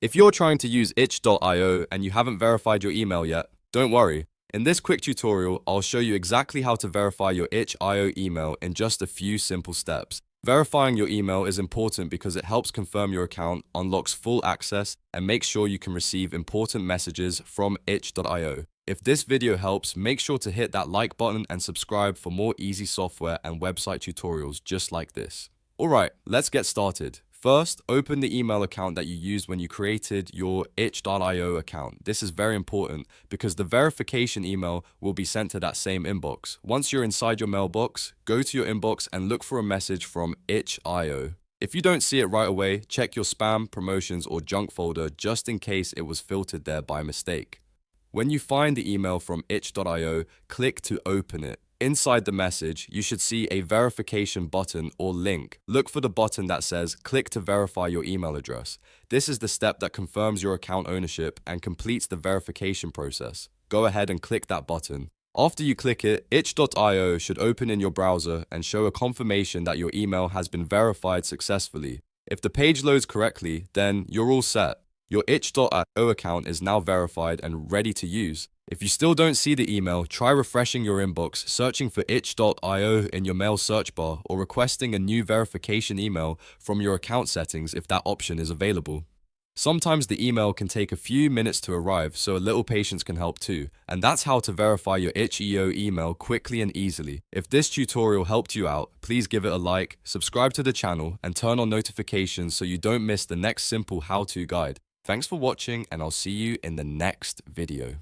If you're trying to use itch.io and you haven't verified your email yet, don't worry. In this quick tutorial, I'll show you exactly how to verify your itch.io email in just a few simple steps. Verifying your email is important because it helps confirm your account, unlocks full access, and makes sure you can receive important messages from itch.io. If this video helps, make sure to hit that like button and subscribe for more easy software and website tutorials just like this. Alright, let's get started. First, open the email account that you used when you created your itch.io account. This is very important because the verification email will be sent to that same inbox. Once you're inside your mailbox, go to your inbox and look for a message from itch.io. If you don't see it right away, check your spam, promotions, or junk folder just in case it was filtered there by mistake. When you find the email from itch.io, click to open it. Inside the message, you should see a verification button or link. Look for the button that says click to verify your email address. This is the step that confirms your account ownership and completes the verification process. Go ahead and click that button. After you click it, itch.io should open in your browser and show a confirmation that your email has been verified successfully. If the page loads correctly, then you're all set. Your itch.io account is now verified and ready to use. If you still don't see the email, try refreshing your inbox, searching for itch.io in your mail search bar, or requesting a new verification email from your account settings if that option is available. Sometimes the email can take a few minutes to arrive, so a little patience can help too. And that's how to verify your itch.io email quickly and easily. If this tutorial helped you out, please give it a like, subscribe to the channel, and turn on notifications so you don't miss the next simple how-to guide. Thanks for watching, and I'll see you in the next video.